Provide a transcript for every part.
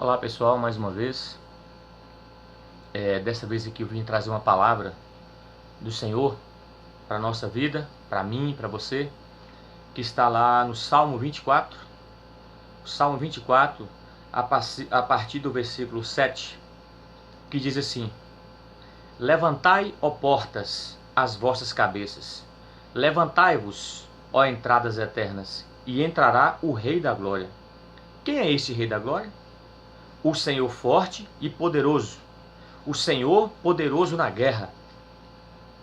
Olá pessoal, mais uma vez. Dessa vez aqui eu vim trazer uma palavra do Senhor para a nossa vida, para mim e para você, que está lá no Salmo 24. O Salmo 24, a partir do versículo 7, que diz assim: Levantai, ó portas, as vossas cabeças, levantai-vos, ó entradas eternas, e entrará o Rei da Glória. Quem é este Rei da Glória? O Senhor forte e poderoso, o Senhor poderoso na guerra.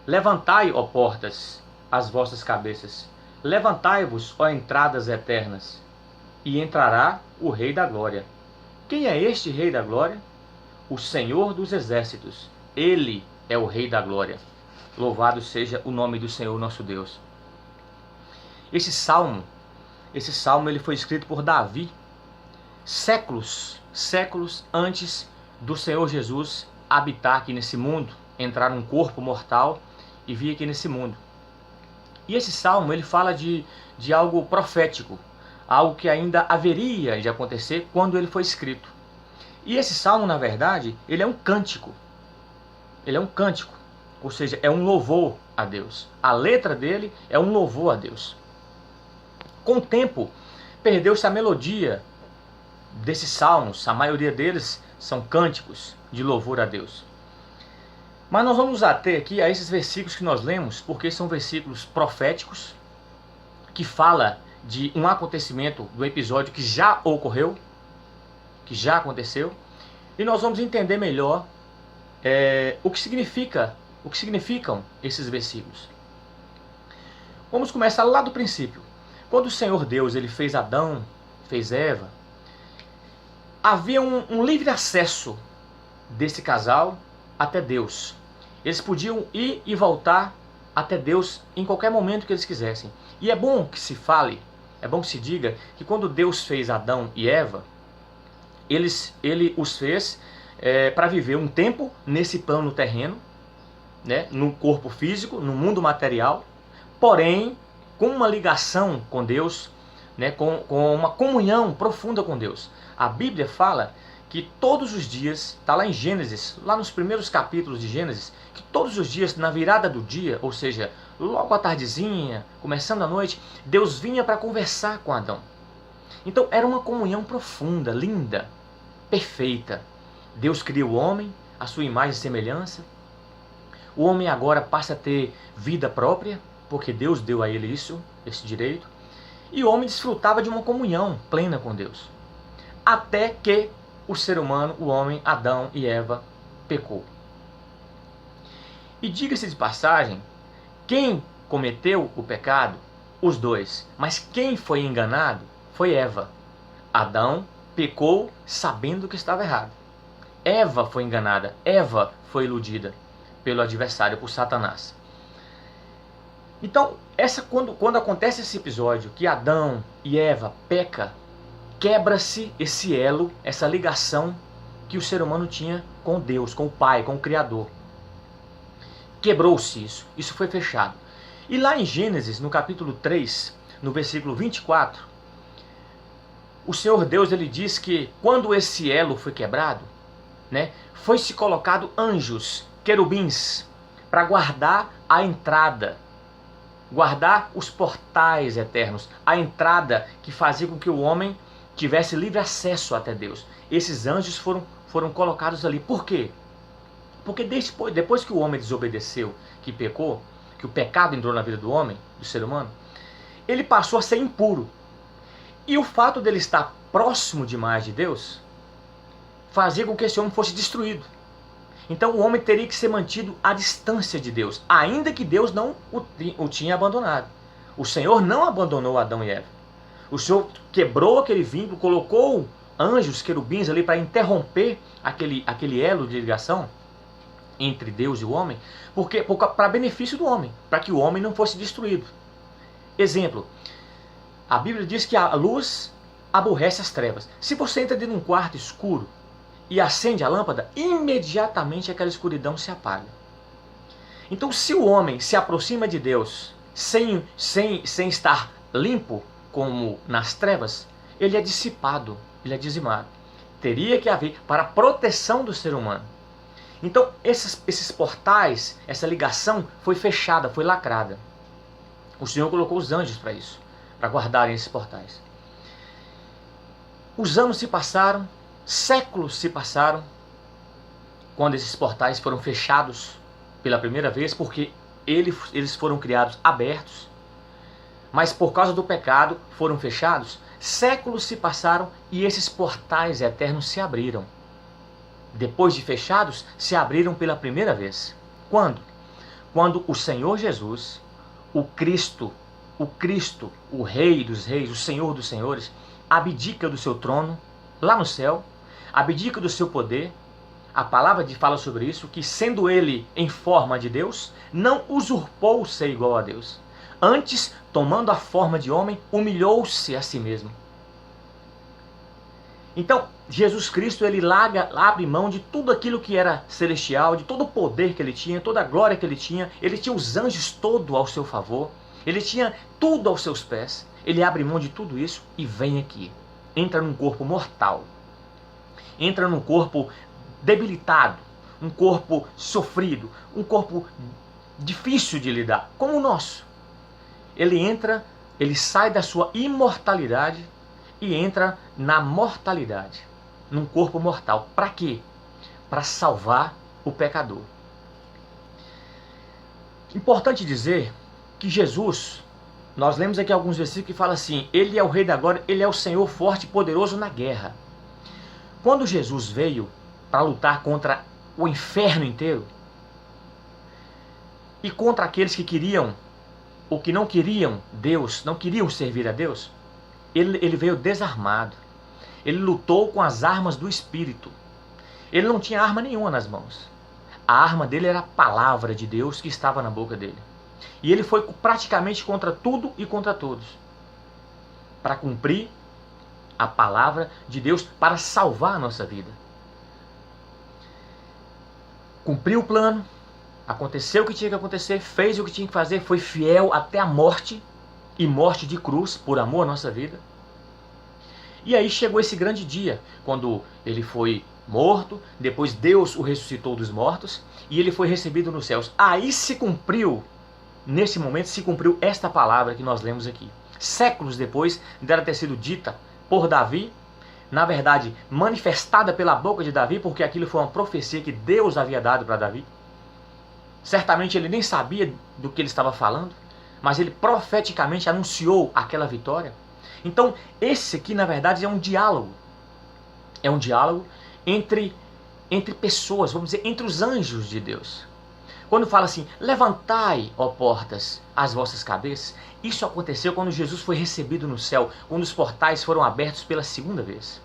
Levantai, ó portas, as vossas cabeças, levantai-vos, ó entradas eternas, e entrará o Rei da Glória. Quem é este Rei da Glória? O Senhor dos Exércitos, Ele é o Rei da Glória. Louvado seja o nome do Senhor nosso Deus. Esse salmo ele foi escrito por Davi, séculos antes do Senhor Jesus habitar aqui nesse mundo, entrar num corpo mortal e vir aqui nesse mundo. E esse salmo ele fala de algo profético, algo que ainda haveria de acontecer quando ele foi escrito. E esse salmo, na verdade, ele é um cântico. Ele é um cântico, ou seja, é um louvor a Deus. A letra dele é um louvor a Deus. Com o tempo, perdeu-se a melodia desses salmos, a maioria deles são cânticos de louvor a Deus. Mas nós vamos nos ater aqui a esses versículos que nós lemos, porque são versículos proféticos, que fala de um acontecimento do episódio que já ocorreu, que já aconteceu, e nós vamos entender melhor o que significam esses versículos. Vamos começar lá do princípio. Quando o Senhor Deus ele fez Adão, fez Eva, havia um livre acesso desse casal até Deus. Eles podiam ir e voltar até Deus em qualquer momento que eles quisessem. E é bom que se fale, é bom que se diga que quando Deus fez Adão e Eva, ele os fez para viver um tempo nesse plano terreno, né, no corpo físico, no mundo material, porém com uma ligação com Deus, né, com uma comunhão profunda com Deus. A Bíblia fala que todos os dias, está lá em Gênesis, lá nos primeiros capítulos de Gênesis, que todos os dias, na virada do dia, ou seja, logo à tardezinha, começando a noite, Deus vinha para conversar com Adão. Então era uma comunhão profunda, linda, perfeita. Deus cria o homem, a sua imagem e semelhança. O homem agora passa a ter vida própria, porque Deus deu a ele esse direito. E o homem desfrutava de uma comunhão plena com Deus. Até que o ser humano, o homem, Adão e Eva, pecou. E diga-se de passagem, quem cometeu o pecado? Os dois. Mas quem foi enganado? Foi Eva. Adão pecou sabendo que estava errado. Eva foi enganada. Eva foi iludida pelo adversário, por Satanás. Então, quando acontece esse episódio, que Adão e Eva pecam, quebra-se esse elo, essa ligação que o ser humano tinha com Deus, com o Pai, com o Criador. Quebrou-se isso foi fechado. E lá em Gênesis, no capítulo 3, no versículo 24, o Senhor Deus ele diz que quando esse elo foi quebrado, né, foi-se colocado anjos, querubins, para guardar a entrada, guardar os portais eternos, a entrada que fazia com que o homem tivesse livre acesso até Deus. Esses anjos foram colocados ali. Por quê? Porque depois que o homem desobedeceu, que pecou, que o pecado entrou na vida do homem, do ser humano, ele passou a ser impuro. E o fato dele estar próximo demais de Deus fazia com que esse homem fosse destruído. Então o homem teria que ser mantido à distância de Deus, ainda que Deus não o tinha abandonado. O Senhor não abandonou Adão e Eva. O Senhor quebrou aquele vínculo, colocou anjos, querubins ali para interromper aquele elo de ligação entre Deus e o homem, para benefício do homem, para que o homem não fosse destruído. Exemplo, a Bíblia diz que a luz aborrece as trevas. Se você entra dentro de um quarto escuro e acende a lâmpada, imediatamente aquela escuridão se apaga. Então, se o homem se aproxima de Deus sem estar limpo, como nas trevas, ele é dissipado, ele é dizimado. Teria que haver para a proteção do ser humano. Então, esses portais, essa ligação foi fechada, foi lacrada. O Senhor colocou os anjos para isso, para guardarem esses portais. Os anos se passaram, séculos se passaram, quando esses portais foram fechados pela primeira vez, porque eles foram criados abertos, mas por causa do pecado foram fechados. Séculos se passaram e esses portais eternos se abriram. Depois de fechados, se abriram pela primeira vez. Quando? Quando o Senhor Jesus, o Cristo, o Rei dos Reis, o Senhor dos Senhores, abdica do seu trono, lá no céu, abdica do seu poder. A palavra fala sobre isso, que sendo ele em forma de Deus, não usurpou ser igual a Deus. Antes, tomando a forma de homem, humilhou-se a si mesmo. Então, Jesus Cristo, ele abre mão de tudo aquilo que era celestial, de todo o poder que ele tinha, toda a glória que ele tinha os anjos todo ao seu favor, ele tinha tudo aos seus pés. Ele abre mão de tudo isso e vem aqui. Entra num corpo mortal. Entra num corpo debilitado, um corpo sofrido, um corpo difícil de lidar, como o nosso. Ele entra, ele sai da sua imortalidade e entra na mortalidade, num corpo mortal. Para quê? Para salvar o pecador. Importante dizer que Jesus, nós lemos aqui alguns versículos que falam assim, ele é o Rei da Glória, ele é o Senhor forte e poderoso na guerra. Quando Jesus veio para lutar contra o inferno inteiro e contra aqueles que queriam ou que não queriam Deus, não queriam servir a Deus, ele veio desarmado. Ele lutou com as armas do Espírito. Ele não tinha arma nenhuma nas mãos. A arma dele era a palavra de Deus que estava na boca dele. E ele foi praticamente contra tudo e contra todos, para cumprir a palavra de Deus, para salvar a nossa vida. Cumpriu o plano, aconteceu o que tinha que acontecer, fez o que tinha que fazer, foi fiel até a morte, e morte de cruz, por amor à nossa vida. E aí chegou esse grande dia, quando ele foi morto, depois Deus o ressuscitou dos mortos, e ele foi recebido nos céus. Aí se cumpriu, nesse momento se cumpriu esta palavra que nós lemos aqui. Séculos depois dela ter sido dita por Davi, na verdade manifestada pela boca de Davi, porque aquilo foi uma profecia que Deus havia dado para Davi. Certamente ele nem sabia do que ele estava falando, mas ele profeticamente anunciou aquela vitória. Então esse aqui na verdade é um diálogo. É um diálogo entre pessoas, vamos dizer, entre os anjos de Deus. Quando fala assim, levantai, ó portas, as vossas cabeças, isso aconteceu quando Jesus foi recebido no céu, quando os portais foram abertos pela segunda vez.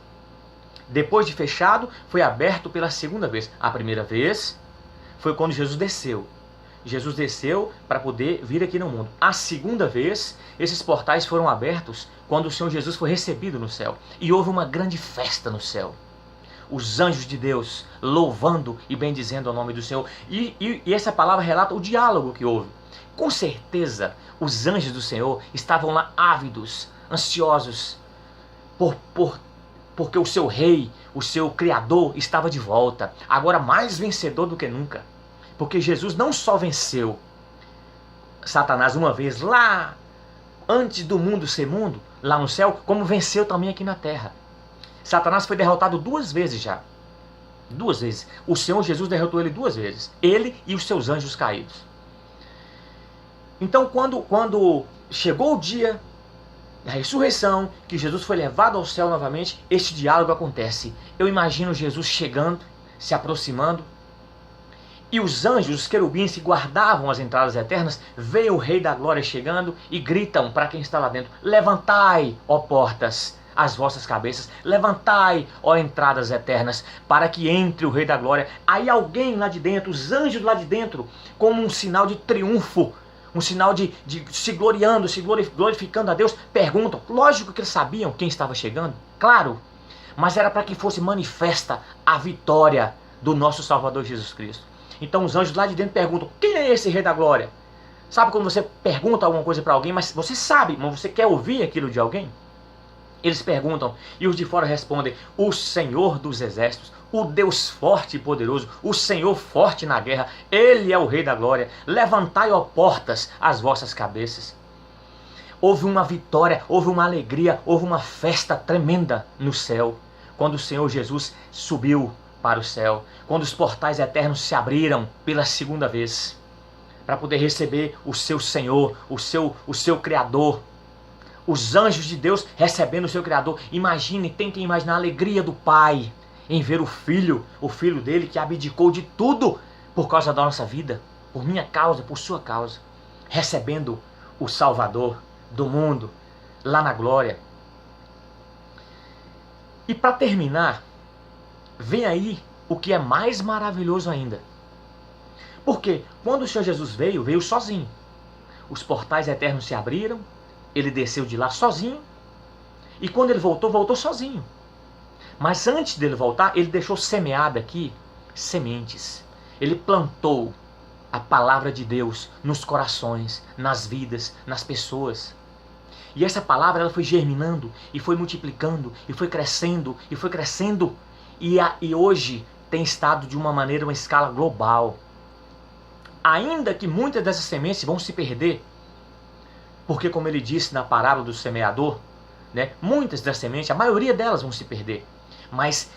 Depois de fechado, foi aberto pela segunda vez. A primeira vez foi quando Jesus desceu. Jesus desceu para poder vir aqui no mundo. A segunda vez, esses portais foram abertos quando o Senhor Jesus foi recebido no céu. E houve uma grande festa no céu. Os anjos de Deus louvando e bendizendo o nome do Senhor. E essa palavra relata o diálogo que houve. Com certeza, os anjos do Senhor estavam lá ávidos, ansiosos, porque o seu rei, o seu criador estava de volta. Agora mais vencedor do que nunca. Porque Jesus não só venceu Satanás uma vez lá, antes do mundo ser mundo, lá no céu, como venceu também aqui na terra. Satanás foi derrotado 2 vezes já. 2 vezes. O Senhor Jesus derrotou ele 2 vezes. Ele e os seus anjos caídos. Então quando chegou o dia da ressurreição, que Jesus foi levado ao céu novamente, este diálogo acontece. Eu imagino Jesus chegando, se aproximando, e os anjos, os querubins que guardavam as entradas eternas, veem o Rei da Glória chegando e gritam para quem está lá dentro, levantai, ó portas, as vossas cabeças, levantai, ó entradas eternas, para que entre o Rei da Glória. Aí alguém lá de dentro, os anjos lá de dentro, como um sinal de triunfo, um sinal de se gloriando, se glorificando a Deus, perguntam. Lógico que eles sabiam quem estava chegando, claro, mas era para que fosse manifesta a vitória do nosso Salvador Jesus Cristo. Então os anjos lá de dentro perguntam, quem é esse Rei da Glória? Sabe quando você pergunta alguma coisa para alguém, mas você sabe, mas você quer ouvir aquilo de alguém? Eles perguntam, e os de fora respondem: o Senhor dos exércitos, o Deus forte e poderoso, o Senhor forte na guerra, Ele é o Rei da glória. Levantai, ó portas, as vossas cabeças. Houve uma vitória, houve uma alegria, houve uma festa tremenda no céu, quando o Senhor Jesus subiu para o céu, quando os portais eternos se abriram pela segunda vez, para poder receber o seu Senhor, o seu Criador. Os anjos de Deus recebendo o seu Criador. Imagine, tentem imaginar a alegria do Pai em ver o Filho dele que abdicou de tudo por causa da nossa vida, por minha causa, por sua causa, recebendo o Salvador do mundo lá na glória. E para terminar, vem aí o que é mais maravilhoso ainda. Porque quando o Senhor Jesus veio sozinho. Os portais eternos se abriram, ele desceu de lá sozinho, e quando ele voltou sozinho. Mas antes dele voltar, ele deixou semeada aqui sementes. Ele plantou a palavra de Deus nos corações, nas vidas, nas pessoas. E essa palavra ela foi germinando, e foi multiplicando, e foi crescendo, e foi crescendo. E hoje tem estado de uma maneira, uma escala global. Ainda que muitas dessas sementes vão se perder, porque como ele disse na parábola do semeador, né, muitas das sementes, a maioria delas vão se perder. Mas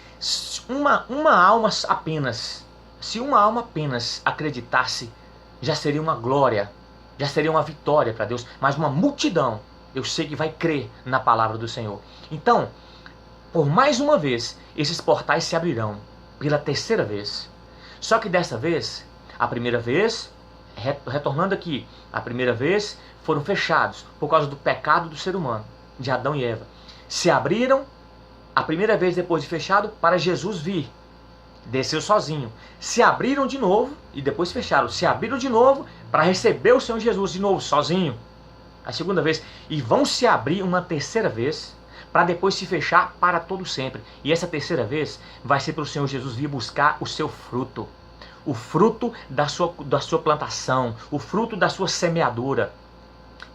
uma alma apenas, se uma alma apenas acreditasse, já seria uma glória, já seria uma vitória para Deus. Mas uma multidão, eu sei que vai crer na palavra do Senhor. Então, por mais uma vez, esses portais se abrirão, pela terceira vez. Só que dessa vez, a primeira vez, retornando aqui, a primeira vez foram fechados por causa do pecado do ser humano, de Adão e Eva. Se abriram a primeira vez depois de fechado para Jesus vir. Desceu sozinho. Se abriram de novo e depois fecharam. Se abriram de novo para receber o Senhor Jesus de novo, sozinho. A segunda vez. E vão se abrir uma terceira vez para depois se fechar para todo sempre. E essa terceira vez vai ser para o Senhor Jesus vir buscar o seu fruto. O fruto da sua plantação. O fruto da sua semeadura.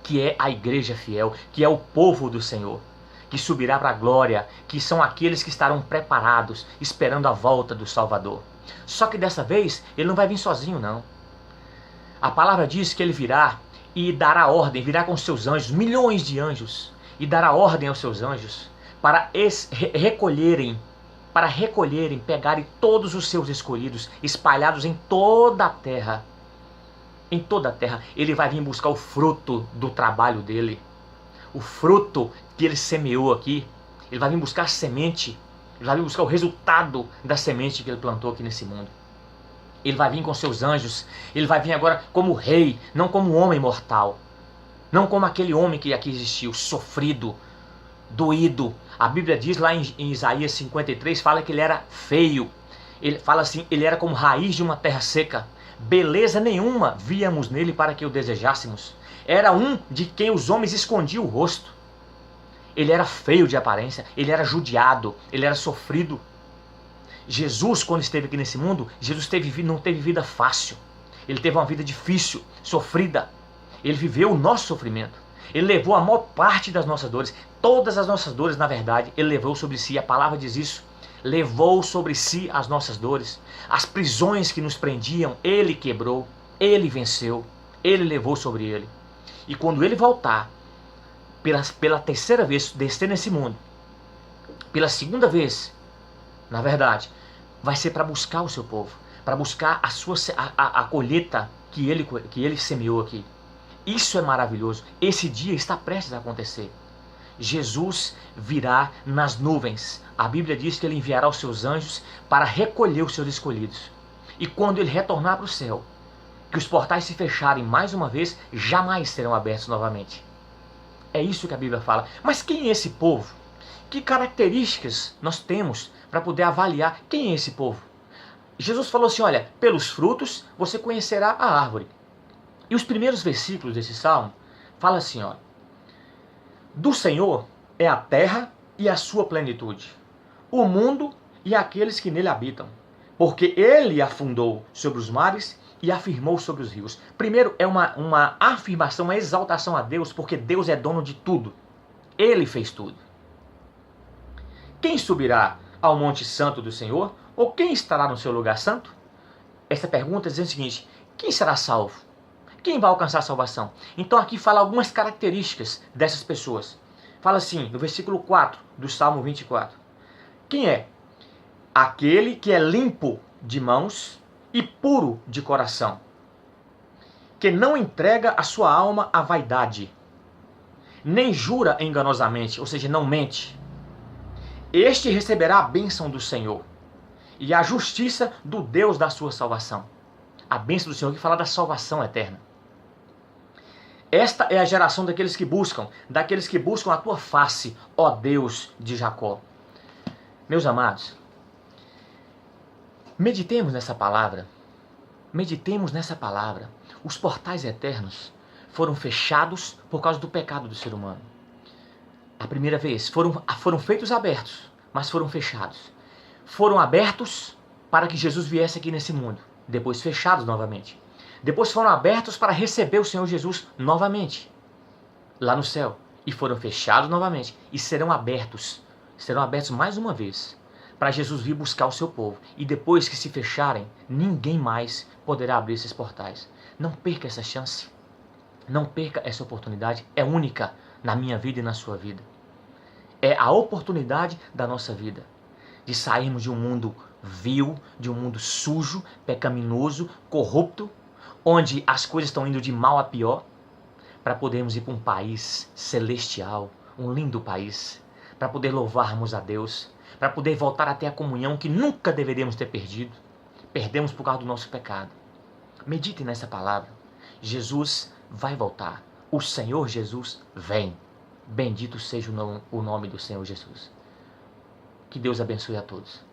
Que é a igreja fiel. Que é o povo do Senhor. Que subirá para a glória, que são aqueles que estarão preparados, esperando a volta do Salvador. Só que dessa vez, ele não vai vir sozinho, não. A palavra diz que ele virá e dará ordem, virá com seus anjos, milhões de anjos, e dará ordem aos seus anjos para recolherem, pegarem todos os seus escolhidos, espalhados em toda a terra. Em toda a terra, ele vai vir buscar o fruto do trabalho dele. O fruto que ele semeou aqui, ele vai vir buscar a semente, ele vai vir buscar o resultado da semente que ele plantou aqui nesse mundo. Ele vai vir com seus anjos, ele vai vir agora como rei, não como homem mortal, não como aquele homem que aqui existiu, sofrido, doído. A Bíblia diz lá em Isaías 53, fala que ele era feio, ele fala assim, ele era como raiz de uma terra seca, beleza nenhuma víamos nele para que o desejássemos. Era um de quem os homens escondiam o rosto. Ele era feio de aparência, ele era judiado, ele era sofrido. Jesus, quando esteve aqui nesse mundo, Jesus não teve vida fácil. Ele teve uma vida difícil, sofrida. Ele viveu o nosso sofrimento. Ele levou a maior parte das nossas dores. Todas as nossas dores, na verdade, ele levou sobre si. A palavra diz isso. Levou sobre si as nossas dores. As prisões que nos prendiam, ele quebrou. Ele venceu. Ele levou sobre ele. E quando ele voltar, pela terceira vez, descer nesse mundo, pela segunda vez, na verdade, vai ser para buscar o seu povo, para buscar a colheita que ele semeou aqui. Isso é maravilhoso. Esse dia está prestes a acontecer. Jesus virá nas nuvens. A Bíblia diz que ele enviará os seus anjos para recolher os seus escolhidos. E quando ele retornar para o céu, que os portais se fecharem mais uma vez, jamais serão abertos novamente. É isso que a Bíblia fala. Mas quem é esse povo? Que características nós temos para poder avaliar quem é esse povo? Jesus falou assim, olha, pelos frutos você conhecerá a árvore. E os primeiros versículos desse salmo falam assim, ó, do Senhor é a terra e a sua plenitude, o mundo e aqueles que nele habitam, porque ele afundou sobre os mares e afirmou sobre os rios. Primeiro é uma afirmação, uma exaltação a Deus, porque Deus é dono de tudo. Ele fez tudo. Quem subirá ao monte santo do Senhor? Ou quem estará no seu lugar santo? Essa pergunta diz o seguinte: quem será salvo? Quem vai alcançar a salvação? Então aqui fala algumas características dessas pessoas. Fala assim, no versículo 4 do Salmo 24. Quem é? Aquele que é limpo de mãos e puro de coração, que não entrega a sua alma à vaidade, nem jura enganosamente, ou seja, não mente. Este receberá a bênção do Senhor e a justiça do Deus da sua salvação. A bênção do Senhor que fala da salvação eterna. Esta é a geração daqueles que buscam a tua face, ó Deus de Jacó. Meus amados, meditemos nessa palavra. Meditemos nessa palavra. Os portais eternos foram fechados por causa do pecado do ser humano. A primeira vez foram feitos abertos, mas foram fechados. Foram abertos para que Jesus viesse aqui nesse mundo, depois fechados novamente. Depois foram abertos para receber o Senhor Jesus novamente, lá no céu. E foram fechados novamente. E serão abertos mais uma vez, para Jesus vir buscar o seu povo. E depois que se fecharem, ninguém mais poderá abrir esses portais. Não perca essa chance. Não perca essa oportunidade. É única na minha vida e na sua vida. É a oportunidade da nossa vida. De sairmos de um mundo vil, de um mundo sujo, pecaminoso, corrupto, onde as coisas estão indo de mal a pior, para podermos ir para um país celestial, um lindo país, para poder louvarmos a Deus, para poder voltar a ter a comunhão que nunca deveríamos ter perdido. Perdemos por causa do nosso pecado. Medite nessa palavra. Jesus vai voltar. O Senhor Jesus vem. Bendito seja o nome do Senhor Jesus. Que Deus abençoe a todos.